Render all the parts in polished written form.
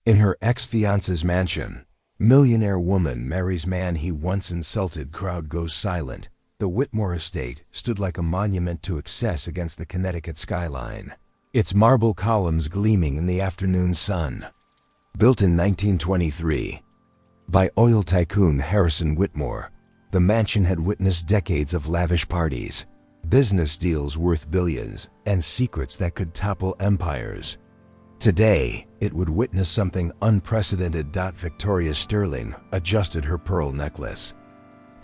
In her ex-fiancé's mansion, millionaire woman marries man he once insulted. Crowd goes silent. The Whitmore estate stood like a monument to excess against the Connecticut skyline, its marble columns gleaming in the afternoon sun. Built in 1923 by oil tycoon Harrison Whitmore, the mansion had witnessed decades of lavish parties, business deals worth billions, and secrets that could topple empires. Today, it would witness something unprecedented. Victoria Sterling adjusted her pearl necklace.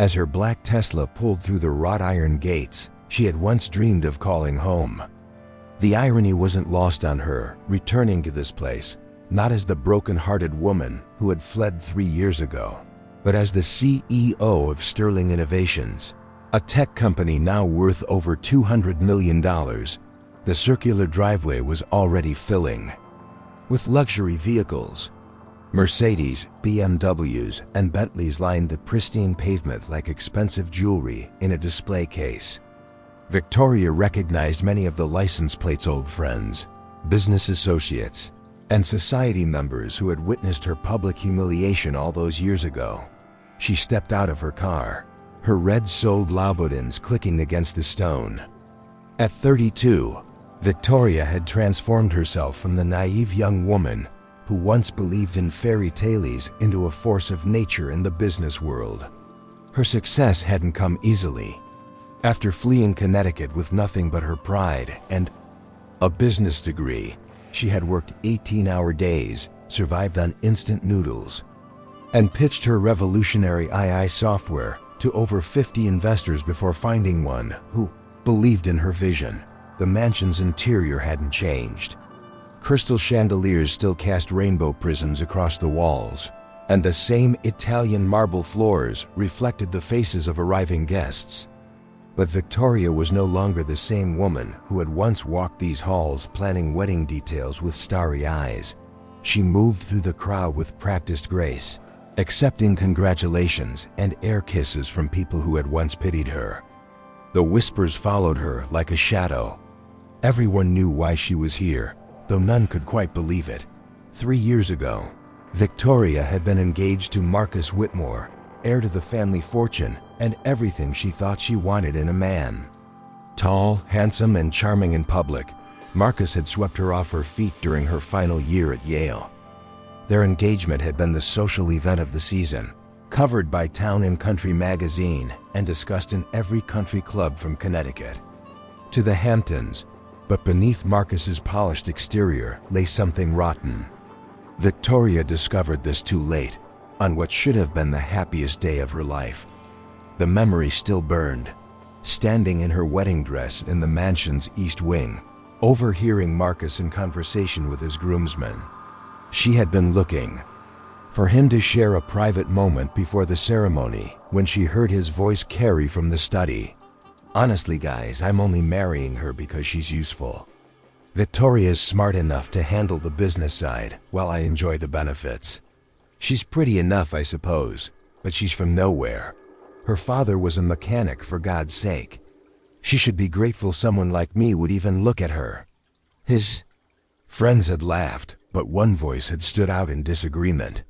As her black Tesla pulled through the wrought iron gates she had once dreamed of calling home. The irony wasn't lost on her, returning to this place, not as the broken-hearted woman who had fled 3 years ago, but as the CEO of Sterling Innovations, a tech company now worth over $200 million. The circular driveway was already filling with luxury vehicles. Mercedes, BMWs, and Bentleys lined the pristine pavement like expensive jewelry in a display case. Victoria recognized many of the license plates, old friends, business associates, and society members who had witnessed her public humiliation all those years ago. She stepped out of her car, her red-soled Louboutins clicking against the stone. At 32, Victoria had transformed herself from the naive young woman who once believed in fairy tales into a force of nature in the business world. Her success hadn't come easily. After fleeing Connecticut with nothing but her pride and a business degree, she had worked 18-hour days, survived on instant noodles, and pitched her revolutionary AI software to over 50 investors before finding one who believed in her vision. The mansion's interior hadn't changed. Crystal chandeliers still cast rainbow prisms across the walls, and the same Italian marble floors reflected the faces of arriving guests. But Victoria was no longer the same woman who had once walked these halls planning wedding details with starry eyes. She moved through the crowd with practiced grace, accepting congratulations and air kisses from people who had once pitied her. The whispers followed her like a shadow. Everyone knew why she was here, though none could quite believe it. 3 years ago, Victoria had been engaged to Marcus Whitmore, heir to the family fortune and everything she thought she wanted in a man. Tall, handsome, and charming in public, Marcus had swept her off her feet during her final year at Yale. Their engagement had been the social event of the season, covered by Town & Country magazine and discussed in every country club from Connecticut to the Hamptons. But beneath Marcus's polished exterior lay something rotten. Victoria discovered this too late, on what should have been the happiest day of her life. The memory still burned, standing in her wedding dress in the mansion's east wing, overhearing Marcus in conversation with his groomsmen. She had been looking for him to share a private moment before the ceremony when she heard his voice carry from the study. "Honestly, guys, I'm only marrying her because she's useful. Victoria's smart enough to handle the business side while I enjoy the benefits. She's pretty enough, I suppose, but she's from nowhere. Her father was a mechanic, for God's sake. She should be grateful someone like me would even look at her." His friends had laughed, but one voice had stood out in disagreement.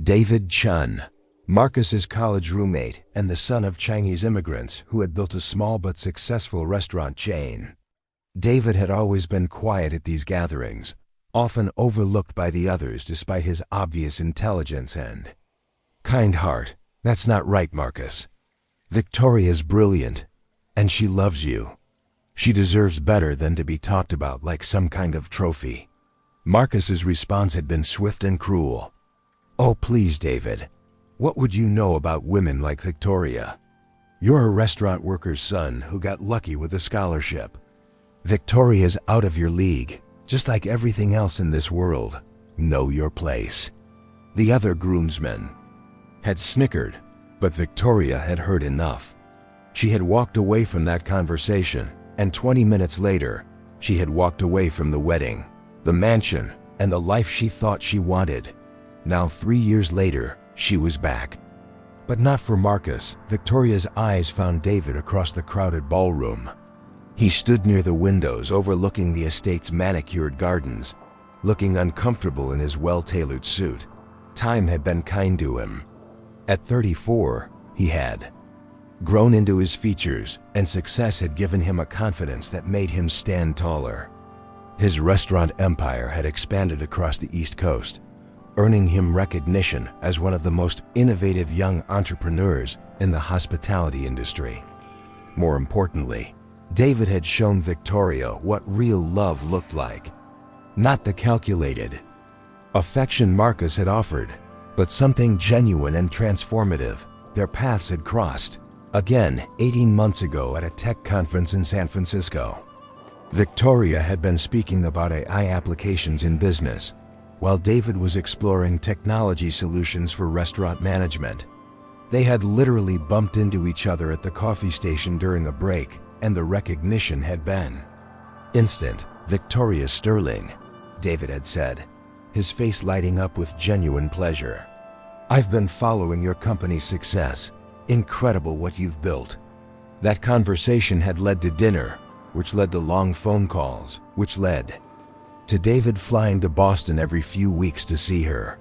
David Chun, Marcus's college roommate and the son of Chinese immigrants who had built a small but successful restaurant chain. David had always been quiet at these gatherings, often overlooked by the others despite his obvious intelligence and kind heart. "That's not right, Marcus. Victoria's brilliant, and she loves you. She deserves better than to be talked about like some kind of trophy." Marcus's response had been swift and cruel. "Oh, please, David. What would you know about women like Victoria? You're a restaurant worker's son who got lucky with a scholarship. Victoria's out of your league, just like everything else in this world. Know your place." The other groomsmen had snickered, but Victoria had heard enough. She had walked away from that conversation, and 20 minutes later, she had walked away from the wedding, the mansion, and the life she thought she wanted. Now 3 years later, she was back. But not for Marcus. Victoria's eyes found David across the crowded ballroom. He stood near the windows overlooking the estate's manicured gardens, looking uncomfortable in his well-tailored suit. Time had been kind to him. At 34, he had grown into his features, and success had given him a confidence that made him stand taller. His restaurant empire had expanded across the East Coast, earning him recognition as one of the most innovative young entrepreneurs in the hospitality industry. More importantly, David had shown Victoria what real love looked like. Not the calculated affection Marcus had offered, but something genuine and transformative. Their paths had crossed again 18 months ago at a tech conference in San Francisco. Victoria had been speaking about AI applications in business, while David was exploring technology solutions for restaurant management. They had literally bumped into each other at the coffee station during a break, and the recognition had been instant. "Victoria Sterling," David had said, his face lighting up with genuine pleasure. "I've been following your company's success. Incredible what you've built." That conversation had led to dinner, which led to long phone calls, which led to David flying to Boston every few weeks to see her.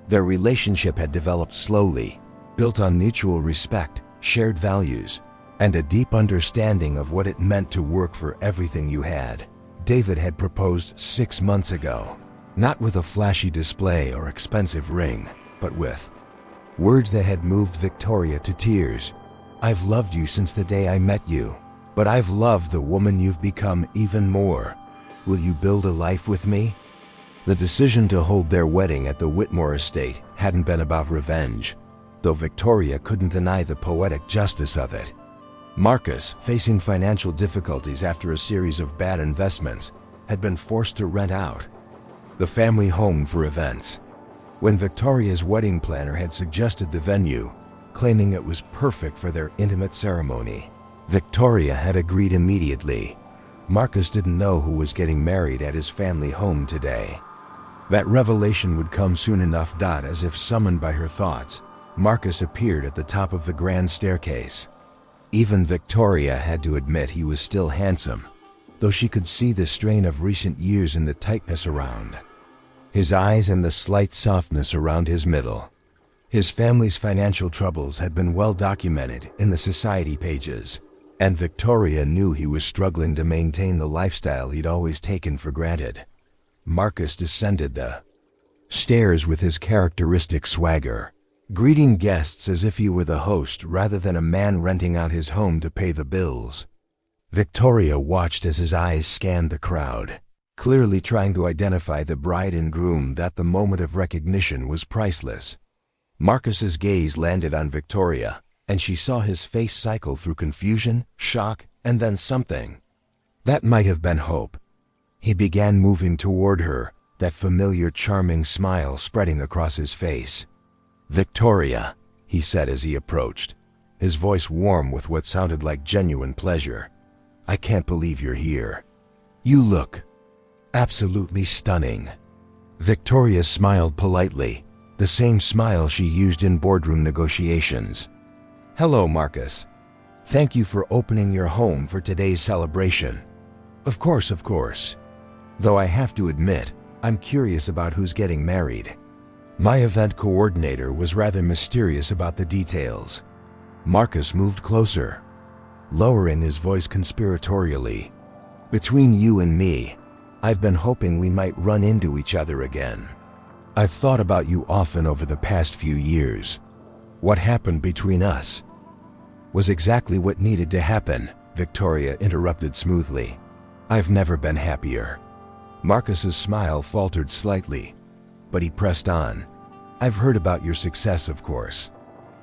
Their relationship had developed slowly, built on mutual respect, shared values, and a deep understanding of what it meant to work for everything you had. David had proposed 6 months ago, not with a flashy display or expensive ring, but with words that had moved Victoria to tears. "I've loved you since the day I met you, but I've loved the woman you've become even more. Will you build a life with me?" The decision to hold their wedding at the Whitmore estate hadn't been about revenge, though Victoria couldn't deny the poetic justice of it. Marcus, facing financial difficulties after a series of bad investments, had been forced to rent out the family home for events. When Victoria's wedding planner had suggested the venue, claiming it was perfect for their intimate ceremony, Victoria had agreed immediately. Marcus didn't know who was getting married at his family home today. That revelation would come soon enough. As if summoned by her thoughts, Marcus appeared at the top of the grand staircase. Even Victoria had to admit he was still handsome, though she could see the strain of recent years in the tightness around his eyes and the slight softness around his middle. His family's financial troubles had been well documented in the society pages, and Victoria knew he was struggling to maintain the lifestyle he'd always taken for granted. Marcus descended the stairs with his characteristic swagger, greeting guests as if he were the host rather than a man renting out his home to pay the bills. Victoria watched as his eyes scanned the crowd, clearly trying to identify the bride and groom. That the moment of recognition was priceless. Marcus's gaze landed on Victoria, and she saw his face cycle through confusion, shock, and then something that might have been hope. He began moving toward her, that familiar charming smile spreading across his face. "Victoria," he said as he approached, his voice warm with what sounded like genuine pleasure. "I can't believe you're here. You look absolutely stunning." Victoria smiled politely, the same smile she used in boardroom negotiations. "Hello, Marcus. Thank you for opening your home for today's celebration." Of course. Though I have to admit, I'm curious about who's getting married." My event coordinator was rather mysterious about the details. Marcus moved closer, lowering his voice conspiratorially. "Between you and me, I've been hoping we might run into each other again. I've thought about you often over the past few years. What happened between us was exactly what needed to happen," Victoria interrupted smoothly. "I've never been happier." Marcus's smile faltered slightly, but he pressed on. "I've heard about your success, of course.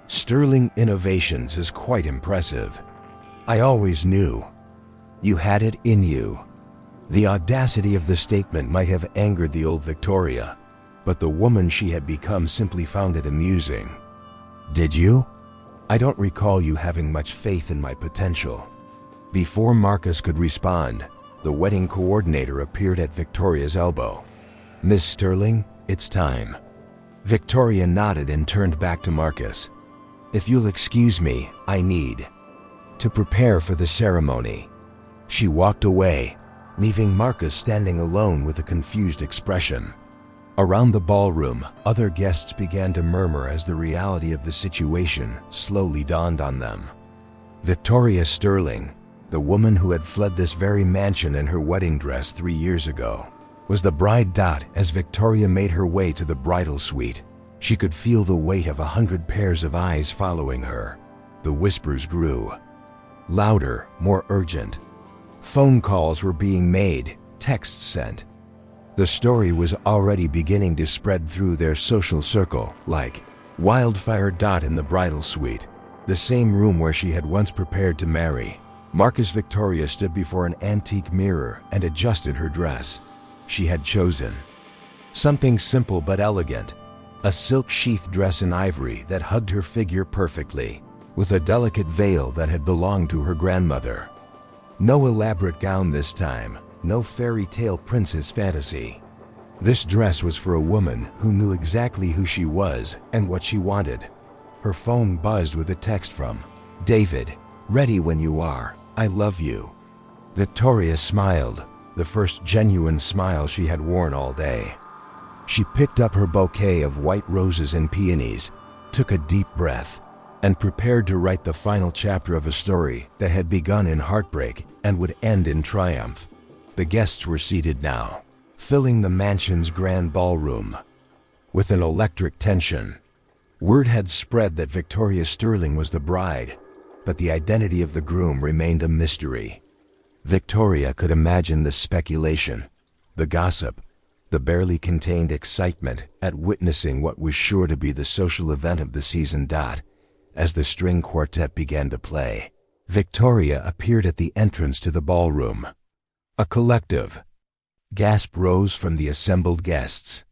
Sterling Innovations is quite impressive. I always knew you had it in you." The audacity of the statement might have angered the old Victoria, but the woman she had become simply found it amusing. "Did you? I don't recall you having much faith in my potential." Before Marcus could respond, the wedding coordinator appeared at Victoria's elbow. "Miss Sterling, it's time." Victoria nodded and turned back to Marcus. "If you'll excuse me, I need to prepare for the ceremony." She walked away, leaving Marcus standing alone with a confused expression. Around the ballroom, other guests began to murmur as the reality of the situation slowly dawned on them. Victoria Sterling, the woman who had fled this very mansion in her wedding dress 3 years ago, was the bride. As Victoria made her way to the bridal suite, she could feel the weight of 100 pairs of eyes following her. The whispers grew. Louder, more urgent. Phone calls were being made, texts sent. The story was already beginning to spread through their social circle like wildfire. In the bridal suite, the same room where she had once prepared to marry, Marcus Victoria stood before an antique mirror and adjusted her dress. She had chosen something simple but elegant, a silk sheath dress in ivory that hugged her figure perfectly, with a delicate veil that had belonged to her grandmother. No elaborate gown this time, no fairy tale princess fantasy. This dress was for a woman who knew exactly who she was and what she wanted. Her phone buzzed with a text from David. "Ready when you are. I love you." Victoria smiled, the first genuine smile she had worn all day. She picked up her bouquet of white roses and peonies, took a deep breath, and prepared to write the final chapter of a story that had begun in heartbreak and would end in triumph. The guests were seated now, filling the mansion's grand ballroom with an electric tension. Word had spread that Victoria Sterling was the bride, but the identity of the groom remained a mystery. Victoria could imagine the speculation, the gossip, the barely contained excitement at witnessing what was sure to be the social event of the season. As the string quartet began to play, Victoria appeared at the entrance to the ballroom. A collective gasp rose from the assembled guests.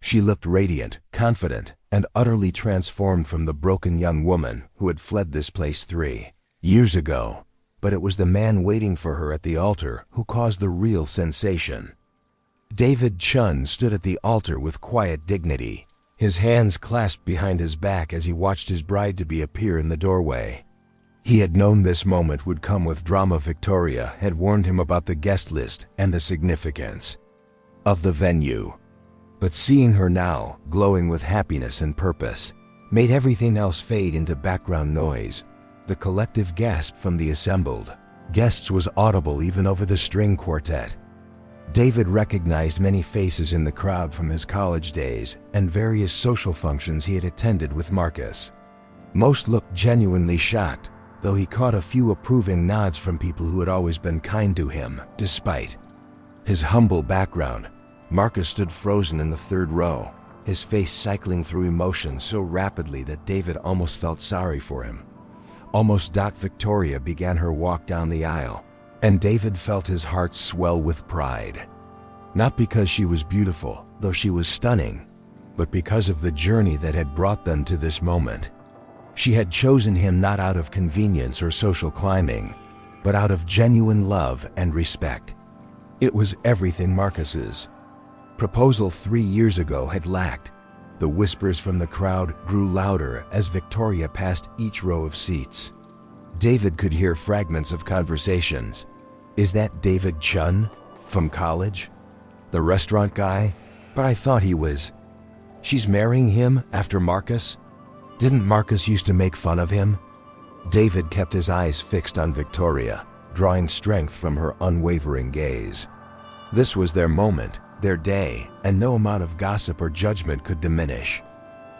She looked radiant, confident, and utterly transformed from the broken young woman who had fled this place 3 years ago. But it was the man waiting for her at the altar who caused the real sensation. David Chun stood at the altar with quiet dignity, his hands clasped behind his back as he watched his bride-to-be appear in the doorway. He had known this moment would come with drama. Victoria had warned him about the guest list and the significance of the venue. But seeing her now, glowing with happiness and purpose, made everything else fade into background noise. The collective gasp from the assembled guests was audible even over the string quartet. David recognized many faces in the crowd from his college days and various social functions he had attended with Marcus. Most looked genuinely shocked, though he caught a few approving nods from people who had always been kind to him, despite his humble background. Marcus stood frozen in the third row, his face cycling through emotions so rapidly that David almost felt sorry for him. Almost. Victoria began her walk down the aisle, and David felt his heart swell with pride. Not because she was beautiful, though she was stunning, but because of the journey that had brought them to this moment. She had chosen him not out of convenience or social climbing, but out of genuine love and respect. It was everything Marcus's proposal 3 years ago had lacked. The whispers from the crowd grew louder as Victoria passed each row of seats. David could hear fragments of conversations. "Is that David Chun? From college? The restaurant guy? But I thought he was... She's marrying him after Marcus? Didn't Marcus used to make fun of him?" David kept his eyes fixed on Victoria, drawing strength from her unwavering gaze. This was their moment, their day, and no amount of gossip or judgment could diminish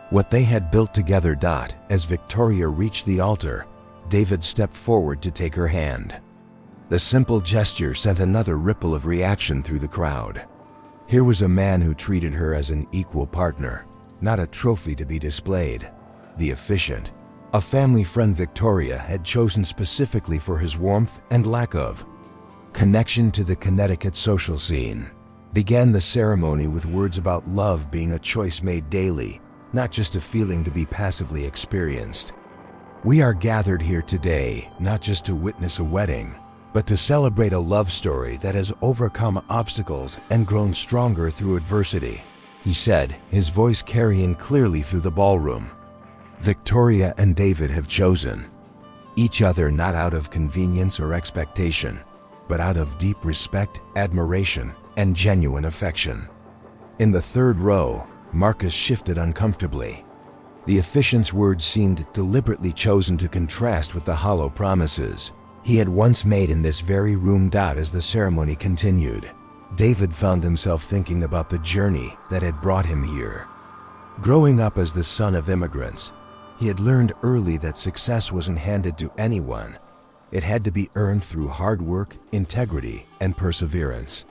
what they had built together. As Victoria reached the altar, David stepped forward to take her hand. The simple gesture sent another ripple of reaction through the crowd. Here was a man who treated her as an equal partner, not a trophy to be displayed. The efficient, a family friend Victoria had chosen specifically for his warmth and lack of connection to the Connecticut social scene. Began the ceremony with words about love being a choice made daily, not just a feeling to be passively experienced. "We are gathered here today not just to witness a wedding, but to celebrate a love story that has overcome obstacles and grown stronger through adversity," he said, his voice carrying clearly through the ballroom. Victoria and David have chosen each other not out of convenience or expectation, but out of deep respect, admiration, and genuine affection. In the third row, Marcus shifted uncomfortably. The officiant's words seemed deliberately chosen to contrast with the hollow promises he had once made in this very room. As the ceremony continued, David found himself thinking about the journey that had brought him here. Growing up as the son of immigrants, he had learned early that success wasn't handed to anyone. It had to be earned through hard work, integrity, and perseverance.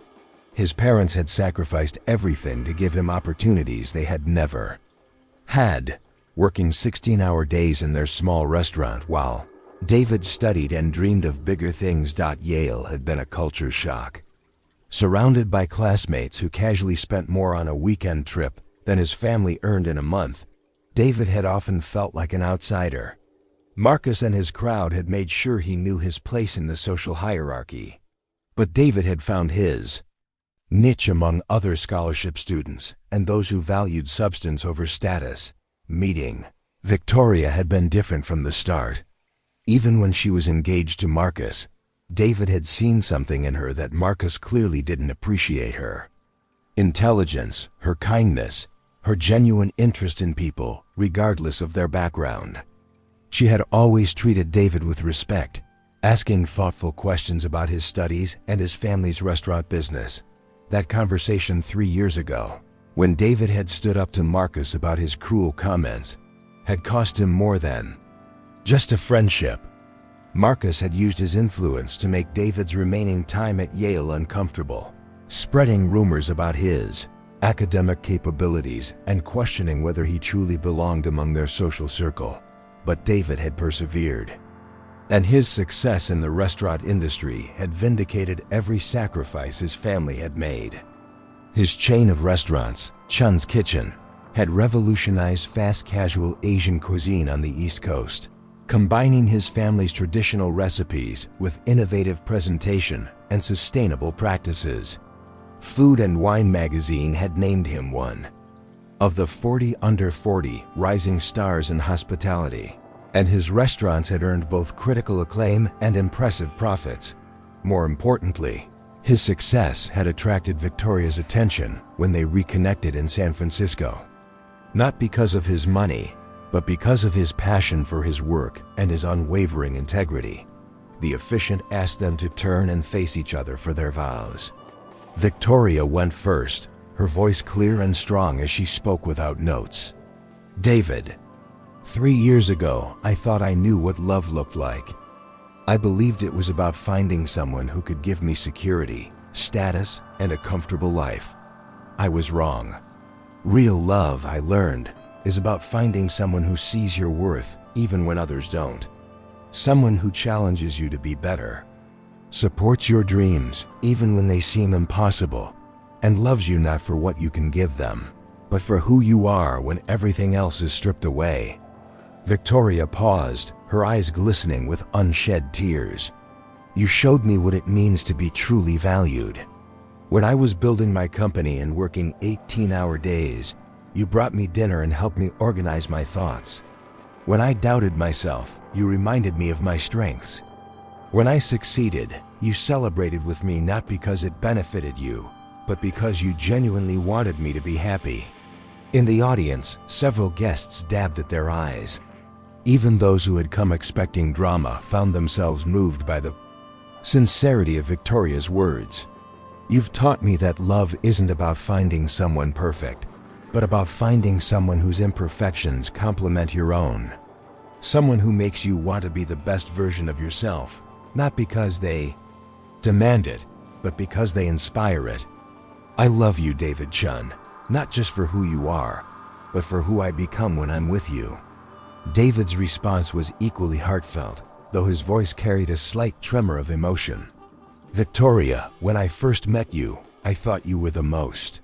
His parents had sacrificed everything to give him opportunities they had never had, working 16-hour days in their small restaurant while David studied and dreamed of bigger things. Yale had been a culture shock. Surrounded by classmates who casually spent more on a weekend trip than his family earned in a month, David had often felt like an outsider. Marcus and his crowd had made sure he knew his place in the social hierarchy. But David had found his niche among other scholarship students and those who valued substance over status. Meeting Victoria had been different from the start. Even when she was engaged to Marcus, David had seen something in her that Marcus clearly didn't appreciate: her intelligence, her kindness, her genuine interest in people, regardless of their background. She had always treated David with respect, asking thoughtful questions about his studies and his family's restaurant business. That conversation 3 years ago, when David had stood up to Marcus about his cruel comments, had cost him more than just a friendship. Marcus had used his influence to make David's remaining time at Yale uncomfortable, spreading rumors about his academic capabilities and questioning whether he truly belonged among their social circle. But David had persevered, and his success in the restaurant industry had vindicated every sacrifice his family had made. His chain of restaurants, Chun's Kitchen, had revolutionized fast casual Asian cuisine on the East Coast, combining his family's traditional recipes with innovative presentation and sustainable practices. Food and Wine magazine had named him one of the 40 under 40 rising stars in hospitality, and his restaurants had earned both critical acclaim and impressive profits. More importantly, his success had attracted Victoria's attention when they reconnected in San Francisco. Not because of his money, but because of his passion for his work and his unwavering integrity. The officiant asked them to turn and face each other for their vows. Victoria went first, her voice clear and strong as she spoke without notes. David, 3 years ago, I thought I knew what love looked like. I believed it was about finding someone who could give me security, status, and a comfortable life. I was wrong. Real love, I learned, is about finding someone who sees your worth even when others don't. Someone who challenges you to be better, supports your dreams even when they seem impossible, and loves you not for what you can give them, but for who you are when everything else is stripped away. Victoria paused, her eyes glistening with unshed tears. You showed me what it means to be truly valued. When I was building my company and working 18-hour days, you brought me dinner and helped me organize my thoughts. When I doubted myself, you reminded me of my strengths. When I succeeded, you celebrated with me not because it benefited you, but because you genuinely wanted me to be happy. In the audience, several guests dabbed at their eyes. Even those who had come expecting drama found themselves moved by the sincerity of Victoria's words. You've taught me that love isn't about finding someone perfect, but about finding someone whose imperfections complement your own. Someone who makes you want to be the best version of yourself, not because they demand it, but because they inspire it. I love you, David Chun, not just for who you are, but for who I become when I'm with you. David's response was equally heartfelt, though his voice carried a slight tremor of emotion. Victoria, when I first met you, I thought you were the most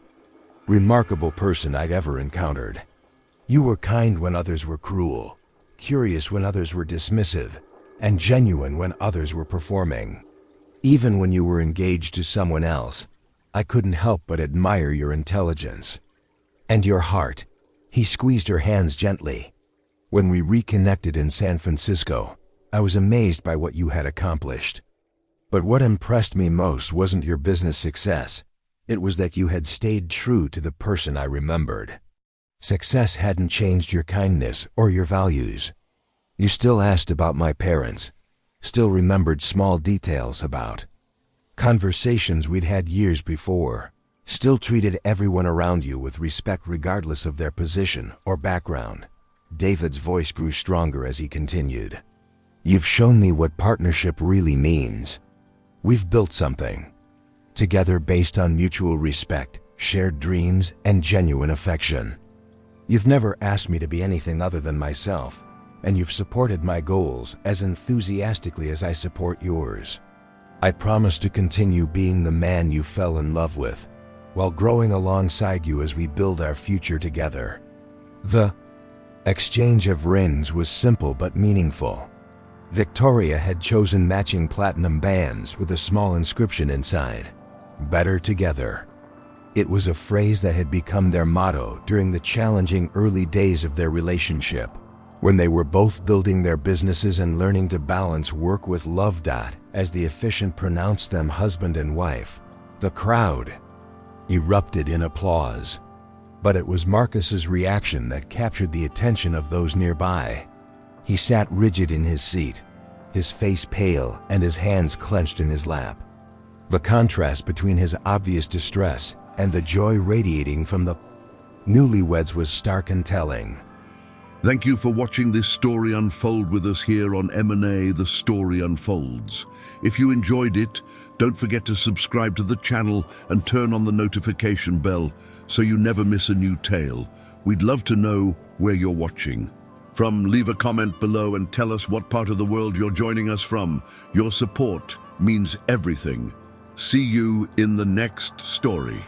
remarkable person I'd ever encountered. You were kind when others were cruel, curious when others were dismissive, and genuine when others were performing. Even when you were engaged to someone else, I couldn't help but admire your intelligence and your heart. He squeezed her hands gently. When we reconnected in San Francisco, I was amazed by what you had accomplished. But what impressed me most wasn't your business success. It was that you had stayed true to the person I remembered. Success hadn't changed your kindness or your values. You still asked about my parents, still remembered small details about conversations we'd had years before, still treated everyone around you with respect regardless of their position or background. David's voice grew stronger as he continued. You've shown me what partnership really means. We've built something together based on mutual respect, shared dreams, and genuine affection. You've never asked me to be anything other than myself, and you've supported my goals as enthusiastically as I support yours. I promise to continue being the man you fell in love with, while growing alongside you as we build our future together. The exchange of rings was simple but meaningful. Victoria had chosen matching platinum bands with a small inscription inside, "Better Together." It was a phrase that had become their motto during the challenging early days of their relationship, when they were both building their businesses and learning to balance work with love. As the officiant pronounced them husband and wife, the crowd erupted in applause. But it was Marcus's reaction that captured the attention of those nearby. He sat rigid in his seat, his face pale and his hands clenched in his lap. The contrast between his obvious distress and the joy radiating from the newlyweds was stark and telling. Thank you for watching this story unfold with us here on M&A The Story Unfolds. If you enjoyed it, don't forget to subscribe to the channel and turn on the notification bell so you never miss a new tale. We'd love to know where you're watching. Leave a comment below and tell us what part of the world you're joining us from. Your support means everything. See you in the next story.